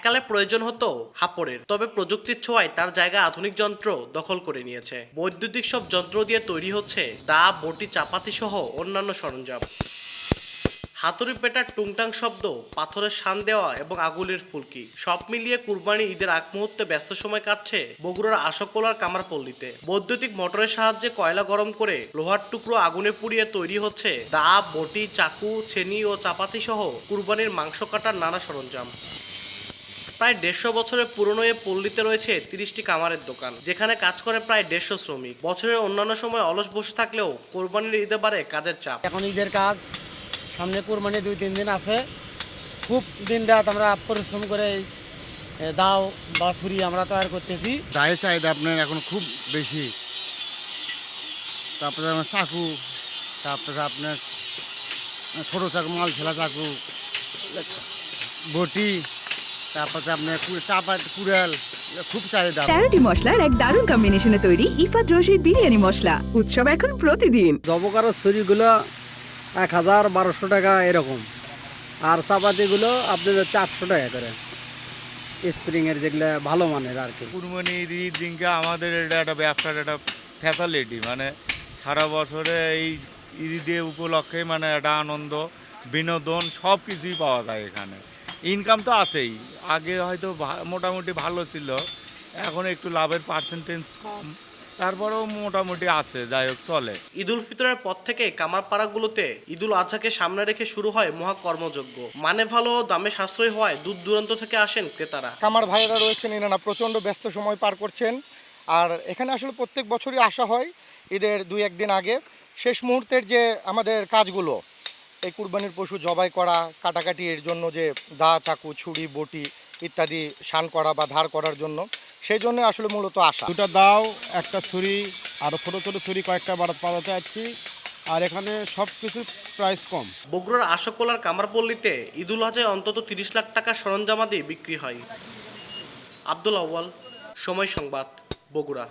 এককালে প্রয়োজন হতো হাপড়ের, তবে প্রযুক্তির ছোঁয়ায় তার জায়গা আধুনিক যন্ত্র দখল করে নিয়েছে। বৈদ্যুতিক সব যন্ত্র দিয়ে তৈরি হচ্ছে দা, বটি, চাপাতি সহ অন্যান্য সরঞ্জাম। হাতুড়ি পেটার টুংটাং শব্দ, পাথরের শান দেওয়া এবং আগুনের ফুলকি, সব মিলিয়ে কুরবানি ঈদের আগ মুহূর্তে ব্যস্ত সময় কাটছে বগুড়ার আশাকোলার কামারপল্লীতে। বৈদ্যুতিক মোটরের সাহায্যে কয়লা গরম করে লোহার টুকরো আগুনে পুড়িয়ে তৈরি হচ্ছে দা, বটি, চাকু, ছেনি ও চাপাতি সহ কুরবানির মাংস কাটার নানা সরঞ্জাম। প্রায় 150 বছরের পুরনো এ পল্লীতে রয়েছে 30টি কামারের দোকান, যেখানে কাজ করে প্রায় 150 শ্রমিক। বছরের অন্যান্য সময় অলস বসে থাকলেও কোরবানির ঈদে বাড়ে কাজের চাপ। এখন ঈদের কাজ সামনে, কোরবানি 2-3 দিন আছে। খুব দিন রাত আমরা পরিশ্রম করে দাও বা ছুরি আমরা তৈরি করতেছি। দায়ের চাহিদা আপনার এখন খুব বেশি। তারপরে আমার চাকু, তারপরে আপনার ছোটো চাকু, মাল ছেলা চাকু, বটি, তারপরে আপনার চাপা, কুড়াল, খুব চাহিদা। 13টি মশলার এক দারুণ কম্বিনেশনে তৈরি ইফাত রশিদ বিরিয়ানি মশলা। উৎসব এখন প্রতিদিন। জবকার ছুরিগুলো 1000-1200 টাকা এরকম, আর চাপাতিগুলো আপনার 400 টাকা করে, স্প্রিংয়ের যেগুলো ভালো মানের আর কি। কুরবানির ঈদ দিনকে আমাদের এটা একটা ব্যবসার একটা ফ্যাসিলিটি, মানে সারা বছরে এই ঈদের উপলক্ষে মানে একটা আনন্দ, বিনোদন সব কিছুই পাওয়া যায় এখানে। ইনকাম তো আছেই, আগে হয়তো মোটামুটি ভালো ছিল, এখন একটু লাভের পার্সেন্টেজ কম, তারপরেও মোটামুটি আছে, যাই হোক চলে। ঈদুল ফিতরের পর থেকে কামারপাড়াগুলোতে ঈদুল আজহাকে সামনে রেখে শুরু হয় মহা কর্মযজ্ঞ। মানে ভালো, দামে সাশ্রয় হওয়ায় দূর দূরান্ত থেকে আসেন ক্রেতারা। কামার ভাইয়েরা রয়েছেন, এনারা প্রচণ্ড ব্যস্ত সময় পার করছেন। আর এখানে আসলে প্রত্যেক বছরই আসা হয় ঈদের 2-1 দিন আগে। শেষ মুহূর্তের যে আমাদের কাজগুলো, এই কুরবানির পশু জবাই করা, কাটাকাটি, এর জন্য যে দা, চাকু, ছুরি, বটি ইত্যাদি শান করা বা ধার করার জন্য, সেই জন্য আসলে মূলত আসা। দুটো দাও, একটা ছুরি, আরও ছোটো ছোটো ছুরি কয়েকটা পাওয়া যাচ্ছে। আর এখানে সব কিছুর প্রাইস কম। বগুড়ার আশাকোলার কামারপল্লীতে ঈদুল আজহায় অন্তত 30 লাখ টাকার সরঞ্জামাদি বিক্রি হয়। আব্দুল আউয়াল, সময় সংবাদ, বগুড়া।